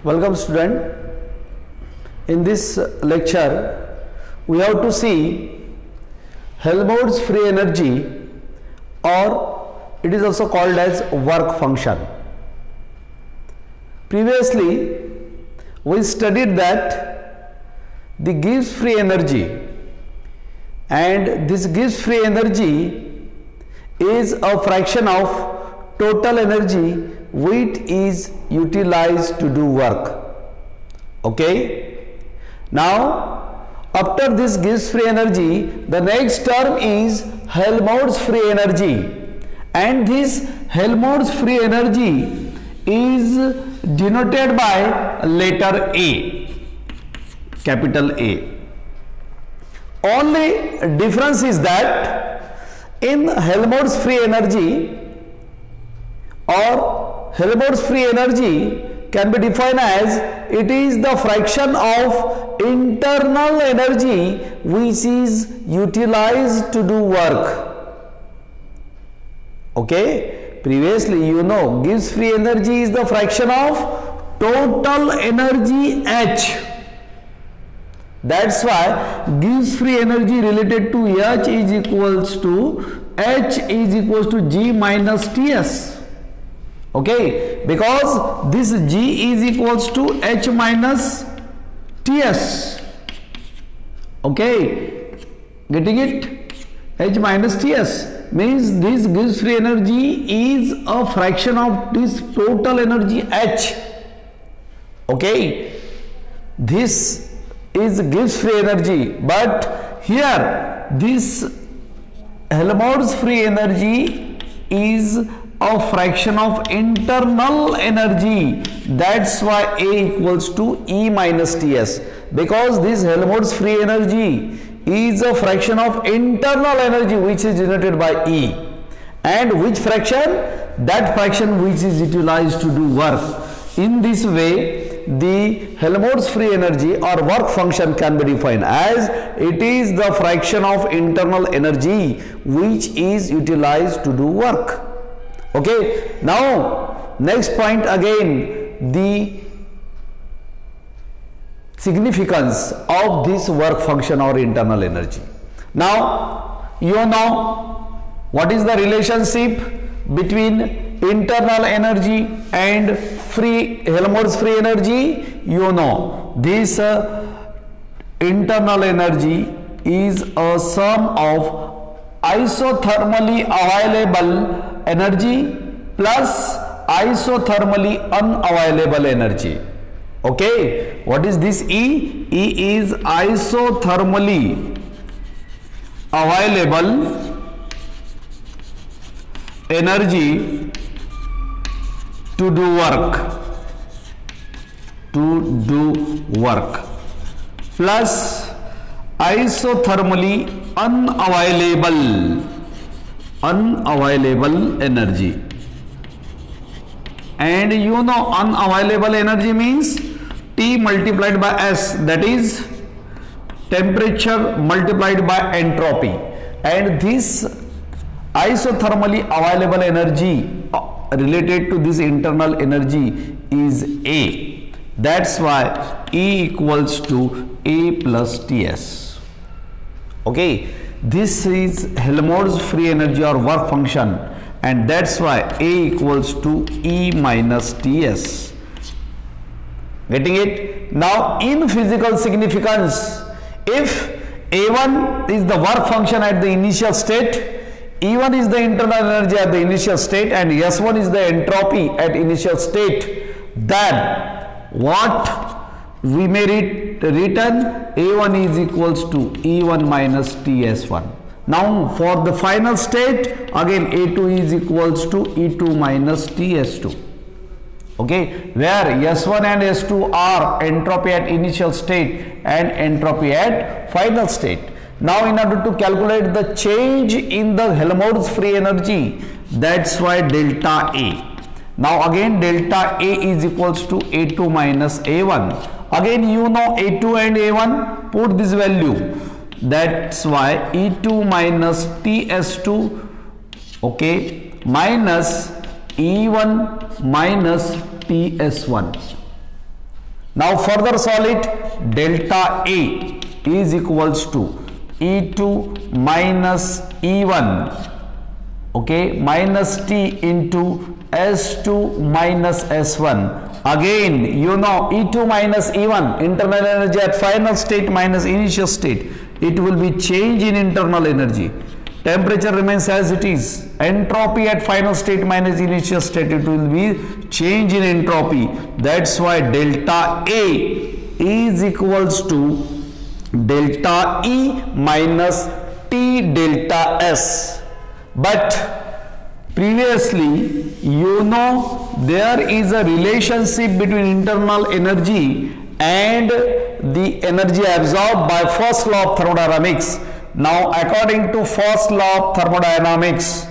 Welcome student. In this lecture we have to see Helmholtz free energy, or it is also called as work function. Previously we studied that the Gibbs free energy, and this Gibbs free energy is a fraction of total energy which is utilized to do work. Okay. Now after this Gibbs free energy, the next term is Helmholtz free energy, and this Helmholtz free energy is denoted by letter A, capital A. Only difference is that in Helmholtz free energy, or Helmholtz free energy can be defined as it is the fraction of internal energy which is utilized to do work. Okay. Previously you know Gibbs free energy is the fraction of total energy H. That's why Gibbs free energy related to H is equals to H is equals to G minus Ts. Okay, because this G is equals to H minus Ts. Okay, getting it? H minus Ts means this Gibbs free energy is a fraction of this total energy H. Okay, this is Gibbs free energy, but here this Helmholtz free energy is a fraction of internal energy. That's why A equals to E minus Ts, because this Helmholtz free energy is a fraction of internal energy which is denoted by E, and which fraction? That fraction which is utilized to do work. In this way, the Helmholtz free energy or work function can be defined as it is the fraction of internal energy which is utilized to do work. Okay. Now next point, again the significance of this work function or internal energy. Now you know what is the relationship between internal energy and Helmholtz free energy. You know this internal energy is a sum of isothermally available energy plus isothermally unavailable energy. Okay, what is this E? E is isothermally available energy to do work, plus isothermally unavailable energy. And you know unavailable energy means T multiplied by S, that is temperature multiplied by entropy, and this isothermally available energy related to this internal energy is A. That's why E equals to A plus Ts. Okay, this is Helmholtz free energy or work function, and that's why A equals to E minus Ts. Getting it? Now in physical significance, if A1 is the work function at the initial state, E1 is the internal energy at the initial state, and S1 is the entropy at initial state, then what we may written A1 is equals to E1 minus Ts1. Now for the final state, again A2 is equals to E2 minus Ts2. Okay, where S1 and S2 are entropy at initial state and entropy at final state. Now in order to calculate the change in the Helmholtz free energy, that's why delta A. Now again delta A is equals to A2 minus A1. Again you know A2 and A1, put this value. That's why E2 minus TS2, okay, minus E1 minus TS1. Now further solve it. Delta A is equals to E2 minus E1, okay, minus T into S2 minus S1. Again, you know E2 minus E1, internal energy at final state minus initial state. It will be change in internal energy. Temperature remains as it is. Entropy at final state minus initial state, it will be change in entropy. That's why delta A is equals to delta E minus T delta S. But previously, you know, there is a relationship between internal energy and the energy absorbed by first law of thermodynamics. Now, according to first law of thermodynamics,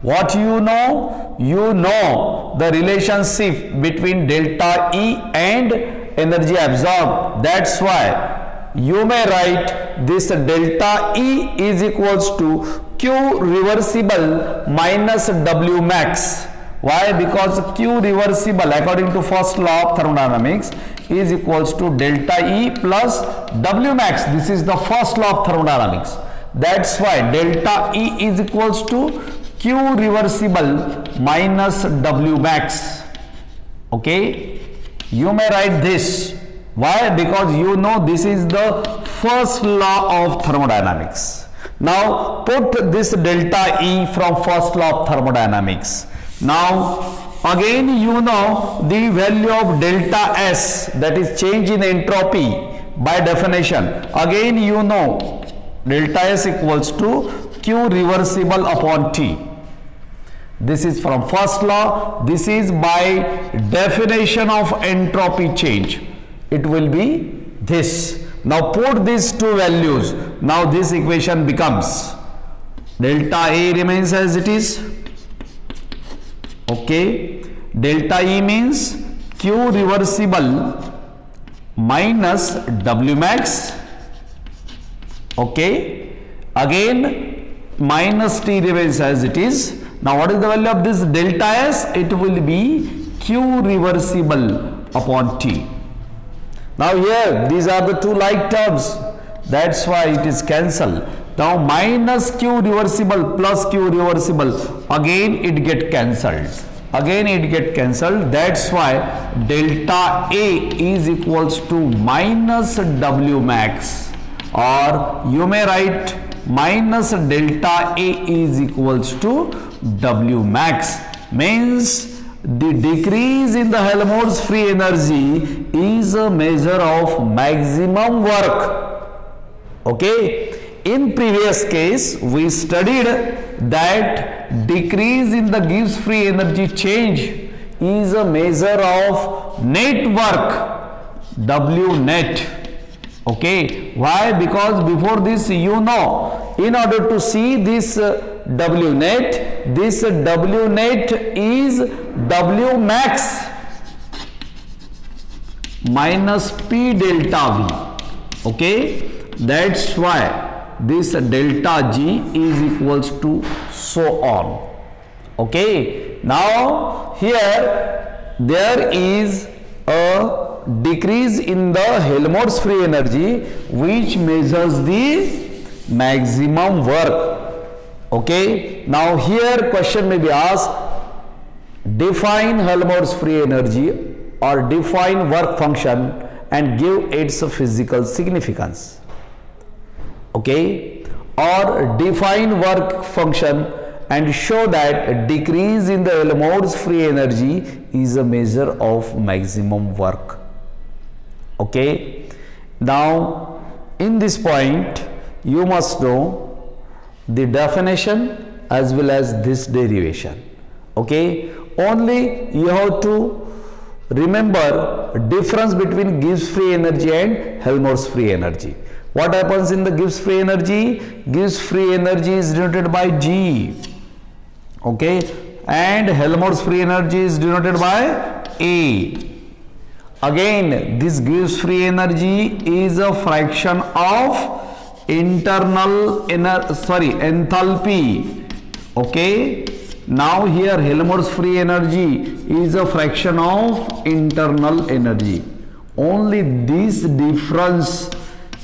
what you know? You know the relationship between delta E and energy absorbed. That's why you may write this delta E is equals to Q reversible minus W max. Why? Because Q reversible according to first law of thermodynamics is equals to delta E plus W max. This is the first law of thermodynamics. That's why delta E is equals to Q reversible minus W max. Okay, you may write this. Why? Because you know this is the first law of thermodynamics. Now put this delta E from first law of thermodynamics. Now again you know the value of delta S, that is change in entropy by definition. Again you know delta S equals to Q reversible upon T. This is from first law. This is by definition of entropy change. It will be this. Now put these two values. Now this equation becomes delta A remains as it is. Okay. Delta E means Q reversible minus W max. Okay, again minus T remains as it is. Now what is the value of this delta S? It will be Q reversible upon T. Now here these are the two like terms, that's why it is cancelled. Now minus Q reversible plus Q reversible, again it get cancelled. Again it get cancelled. That's why delta A is equals to minus W max, or you may write minus delta A is equals to W max. Means the decrease in the Helmholtz free energy is a measure of maximum work. Okay. In previous case we studied that decrease in the Gibbs free energy change is a measure of net work, W net. Okay, why? Because before this you know, in order to see this W net, this W net is W max minus P delta V. Okay, that's why this delta G is equals to so on. Okay, now here there is a decrease in the Helmholtz free energy which measures the maximum work. Okay, now here question may be asked, define Helmholtz free energy or define work function and give its physical significance. Okay, or define work function and show that decrease in the Helmholtz free energy is a measure of maximum work. Okay, now in this point you must know the definition as well as this derivation. Okay, only you have to remember difference between Gibbs free energy and Helmholtz free energy. What happens in the Gibbs free energy? Gibbs free energy is denoted by G. Okay, and Helmholtz free energy is denoted by A. Again, this Gibbs free energy is a fraction of internal enthalpy. Okay, now here Helmholtz free energy is a fraction of internal energy. Only this difference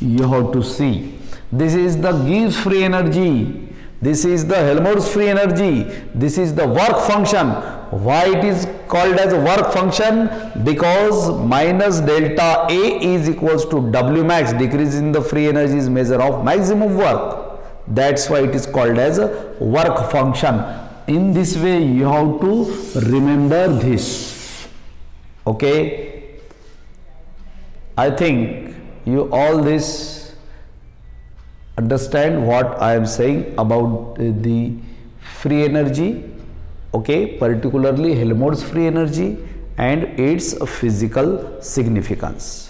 you have to see. This is the Gibbs free energy. This is the Helmholtz free energy. This is the work function. Why it is called as a work function? Because minus delta A is equals to W max. Decrease in the free energy is measure of maximum work. That's why it is called as a work function. In this way you have to remember this. Okay. I think you all this understand what I am saying about the free energy, okay, particularly Helmholtz free energy and its physical significance.